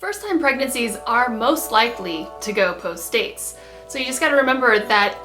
First-time pregnancies are most likely to go post-dates. So you just gotta remember that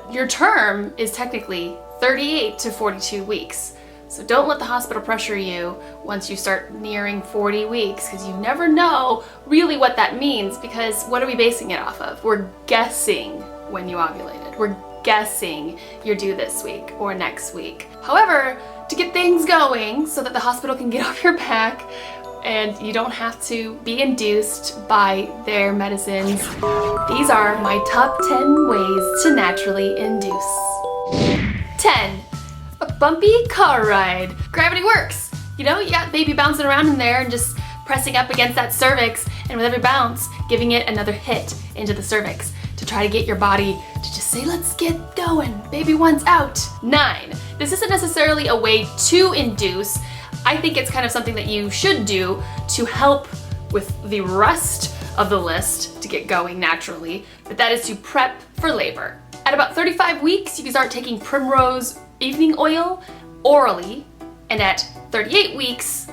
your term is technically 38 to 42 weeks. So don't let the hospital pressure you once you start nearing 40 weeks, because you never know really what that means, because what are we basing it off of? We're guessing when you ovulated. We're guessing you're due this week or next week. However, to get things going so that the hospital can get off your back and you don't have to be induced by their medicines, these are my top 10 ways to naturally induce. 10. A bumpy car ride. Gravity works. You know, you got baby bouncing around in there and just pressing up against that cervix, and with every bounce, giving it another hit into the cervix to try to get your body to just say, let's get going. Baby one's out. 9. This isn't necessarily a way to induce. I think it's kind of something that you should do to help with the rest of the list to get going naturally, but that is to prep for labor. At about 35 weeks, you can start taking Primrose evening oil orally, and at 38 weeks,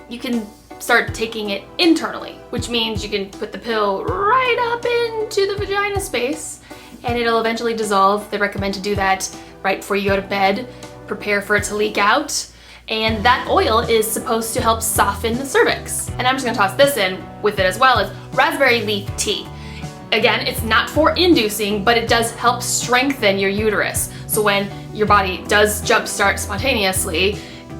you can start taking it internally, which means you can put the pill right up into the vagina space, and it'll eventually dissolve. They recommend to do that right before you go to bed, prepare for it to leak out. And that oil is supposed to help soften the cervix. And I'm just gonna toss this in with it as well, as raspberry leaf tea. Again, it's not for inducing, but it does help strengthen your uterus. So when your body does jumpstart spontaneously,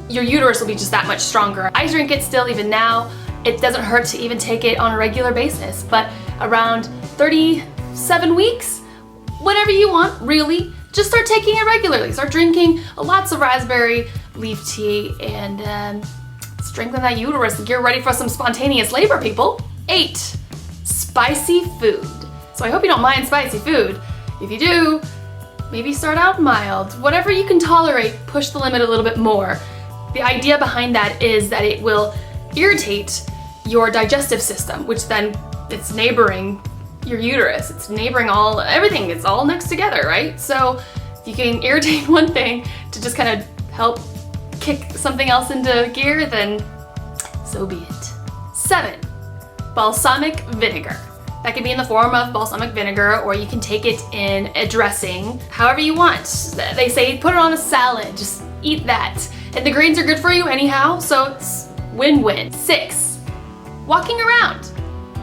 your uterus will be just that much stronger. I drink it still even now. It doesn't hurt to even take it on a regular basis, but around 37 weeks, whenever you want, really, just start taking it regularly. Start drinking lots of raspberry leaf tea and strengthen that uterus and get ready for some spontaneous labor, people. 8. Spicy food. So I hope you don't mind spicy food. If you do, maybe start out mild. Whatever you can tolerate, push the limit a little bit more. The idea behind that is that it will irritate your digestive system, which then it's neighboring your uterus. It's neighboring everything. It's all next together, right? So if you can irritate one thing to just kind of help kick something else into gear, then so be it. 7. Balsamic vinegar. That can be in the form of balsamic vinegar, or you can take it in a dressing, however you want. They say put it on a salad, just eat that. And the greens are good for you anyhow, so it's win-win. 6. Walking around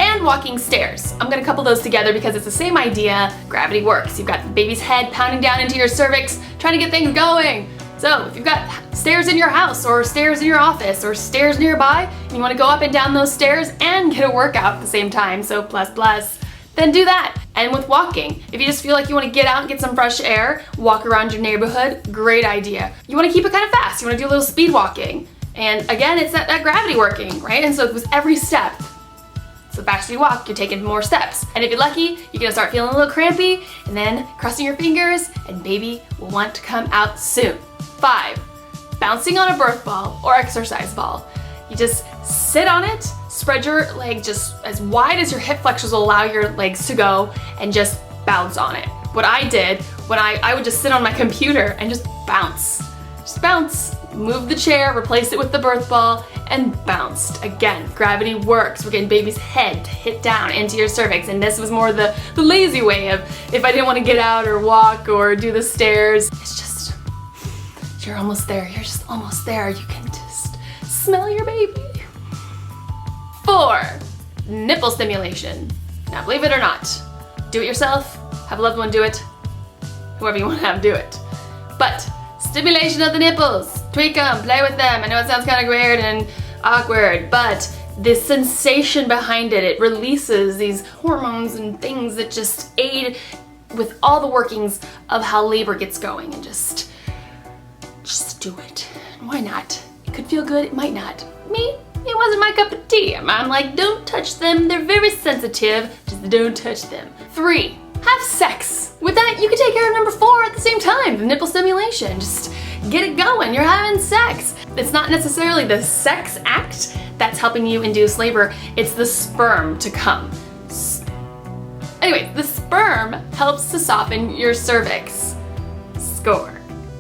and walking stairs. I'm gonna couple those together because it's the same idea. Gravity works. You've got the baby's head pounding down into your cervix, trying to get things going. So if you've got stairs in your house or stairs in your office or stairs nearby, and you want to go up and down those stairs and get a workout at the same time, so plus, then do that. And with walking, if you just feel like you want to get out and get some fresh air, walk around your neighborhood, great idea. You want to keep it kind of fast. You want to do a little speed walking. And again, it's that gravity working, right? And so with every step, so the faster you walk, you're taking more steps. And if you're lucky, you're gonna start feeling a little crampy, and then crossing your fingers, and baby will want to come out soon. 5. Bouncing on a birth ball or exercise ball. You just sit on it, spread your leg just as wide as your hip flexors will allow your legs to go, and just bounce on it. What I did when I would just sit on my computer and just bounce. Just bounce. Move the chair, replace it with the birth ball, and bounced. Again, gravity works. We're getting baby's head to hit down into your cervix, and this was more the lazy way of if I didn't want to get out or walk or do the stairs. It's just, you're almost there. You're just almost there. You can just smell your baby. 4. Nipple stimulation. Now, believe it or not, do it yourself, have a loved one do it, whoever you want to have do it. But stimulation of the nipples. Tweak them, play with them. I know it sounds kind of weird and awkward, but the sensation behind it, it releases these hormones and things that just aid with all the workings of how labor gets going, and just do it. Why not? It could feel good, it might not. Me, it wasn't my cup of tea. I'm like, don't touch them. They're very sensitive. Just don't touch them. 3. Have sex. With that, you can take care of number 4 at the same time, the nipple stimulation. Just get it going. You're having sex. It's not necessarily the sex act that's helping you induce labor. It's the sperm to come. Anyway, the sperm helps to soften your cervix. Score.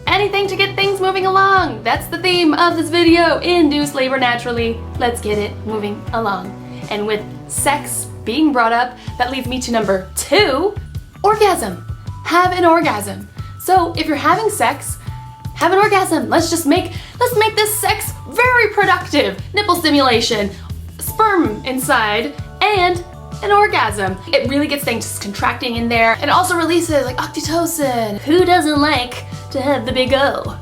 Anything to get things moving along. That's the theme of this video. Induce labor naturally. Let's get it moving along. And with sex being brought up, that leads me to number 2, orgasm. Have an orgasm. So if you're having sex, have an orgasm. Let's make this sex very productive. Nipple stimulation, sperm inside, and an orgasm. It really gets things contracting in there, and also releases like oxytocin. Who doesn't like to have the big O?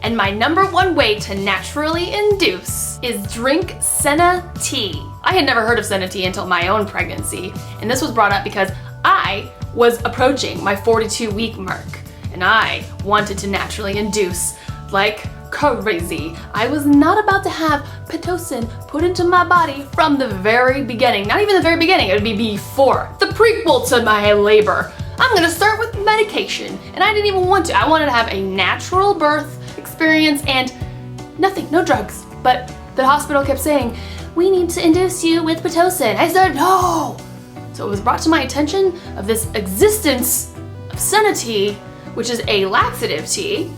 And my number 1 way to naturally induce is drink senna tea. I had never heard of senna tea until my own pregnancy, and this was brought up because I was approaching my 42-week mark, and I wanted to naturally induce like crazy. I was not about to have Pitocin put into my body from the very beginning. Not even the very beginning, it would be before. The prequel to my labor. I'm gonna start with medication, and I didn't even want to. I wanted to have a natural birth experience and nothing, no drugs. But the hospital kept saying, we need to induce you with Pitocin. I said, no! So it was brought to my attention of this existence of senna tea, which is a laxative tea.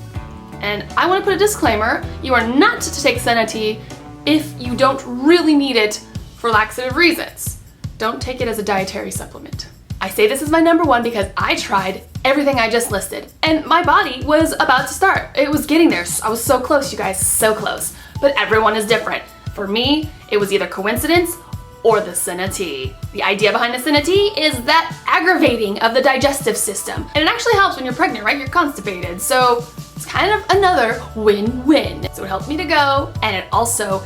And I want to put a disclaimer, you are not to take senna tea if you don't really need it for laxative reasons. Don't take it as a dietary supplement. I say this is my number 1 because I tried everything I just listed, and my body was about to start. It was getting there. I was so close, you guys, so close. But everyone is different. For me, it was either coincidence or the senna tea. The idea behind the senna tea is that aggravating of the digestive system. And it actually helps when you're pregnant, right? You're constipated. So it's kind of another win-win. So it helped me to go, and it also,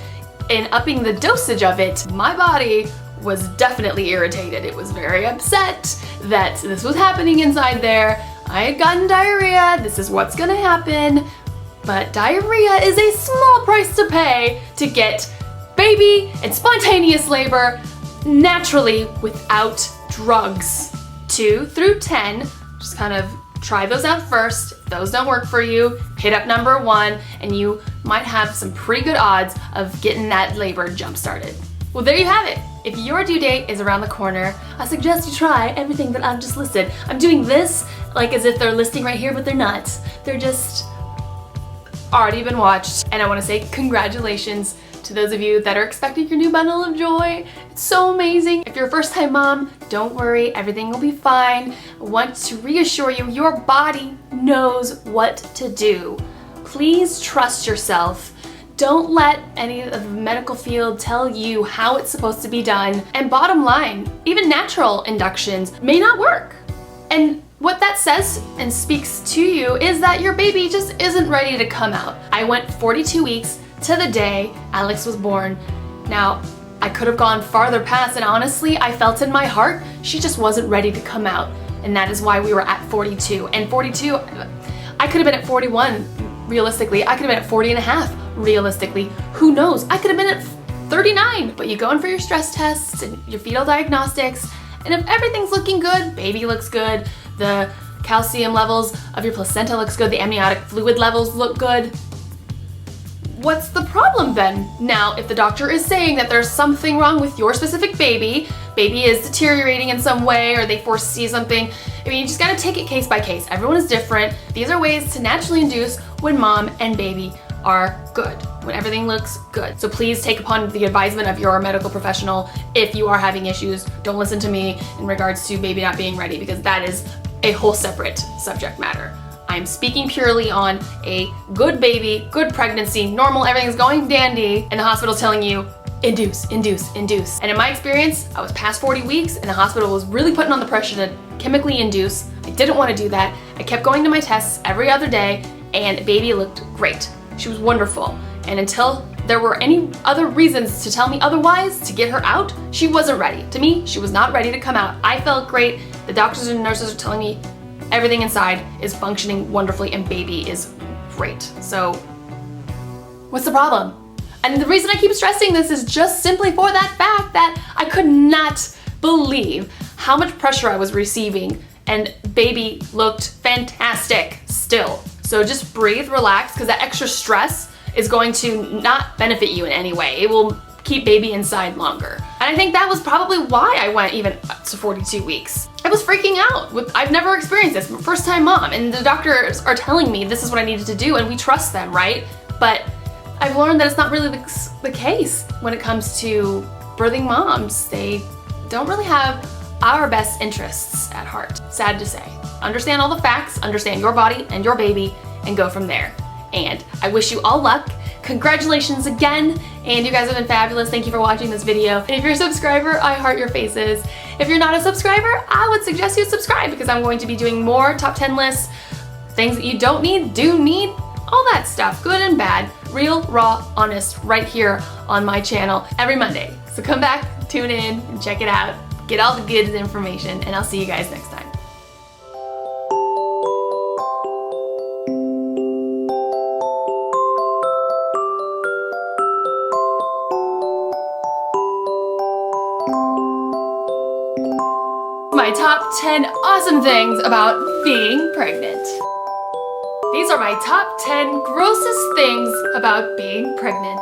in upping the dosage of it, my body was definitely irritated. It was very upset that this was happening inside there. I had gotten diarrhea, this is what's gonna happen. But diarrhea is a small price to pay to get baby and spontaneous labor naturally without drugs. 2 through 10, just kind of try those out first. If those don't work for you, hit up number 1, and you might have some pretty good odds of getting that labor jump started. Well, there you have it. If your due date is around the corner, I suggest you try everything that I've just listed. I'm doing this like as if they're listing right here, but they're not. They're just already been watched. And I want to say congratulations to those of you that are expecting your new bundle of joy. It's so amazing. If you're a first-time mom, don't worry, everything will be fine. I want to reassure you, your body knows what to do. Please trust yourself. Don't let any of the medical field tell you how it's supposed to be done. And bottom line, even natural inductions may not work. And what that says and speaks to you is that your baby just isn't ready to come out. I went 42 weeks to the day Alex was born. Now, I could have gone farther past, and honestly, I felt in my heart she just wasn't ready to come out. And that is why we were at 42. And 42, I could have been at 41 realistically. I could have been at 40 and a half realistically. Who knows? I could have been at 39. But you go in for your stress tests and your fetal diagnostics, and if everything's looking good, baby looks good, the calcium levels of your placenta looks good, the amniotic fluid levels look good, what's the problem then? Now, if the doctor is saying that there's something wrong with your specific baby is deteriorating in some way, or they foresee something, I mean, you just gotta take it case by case. Everyone is different. These are ways to naturally induce when mom and baby are good, when everything looks good. So please take upon the advisement of your medical professional if you are having issues. Don't listen to me in regards to baby not being ready, because that is a whole separate subject matter. I'm speaking purely on a good baby, good pregnancy, normal, everything's going dandy, and the hospital's telling you, induce, induce, induce. And in my experience, I was past 40 weeks and the hospital was really putting on the pressure to chemically induce. I didn't want to do that. I kept going to my tests every other day, and baby looked great. She was wonderful. And until there were any other reasons to tell me otherwise to get her out, she wasn't ready. To me, she was not ready to come out. I felt great. The doctors and nurses are telling me everything inside is functioning wonderfully and baby is great. So what's the problem? And the reason I keep stressing this is just simply for that fact that I could not believe how much pressure I was receiving, and baby looked fantastic still. So just breathe, relax, because that extra stress is going to not benefit you in any way. It will keep baby inside longer. And I think that was probably why I went even up to 42 weeks. I was freaking out. I've never experienced this, first time mom, and the doctors are telling me this is what I needed to do, and we trust them, right? But I've learned that it's not really the case when it comes to birthing moms, they don't really have our best interests at heart, sad to say. Understand all the facts, understand your body and your baby, and go from there. And I wish you all luck. Congratulations again, and you guys have been fabulous. Thank you for watching this video. And if you're a subscriber, I heart your faces. If you're not a subscriber, I would suggest you subscribe because I'm going to be doing more top 10 lists, things that you don't need, do need, all that stuff, good and bad, real, raw, honest, right here on my channel every Monday. So come back, tune in, and check it out. Get all the good information, and I'll see you guys next time. My top 10 awesome things about being pregnant. These are my top 10 grossest things about being pregnant.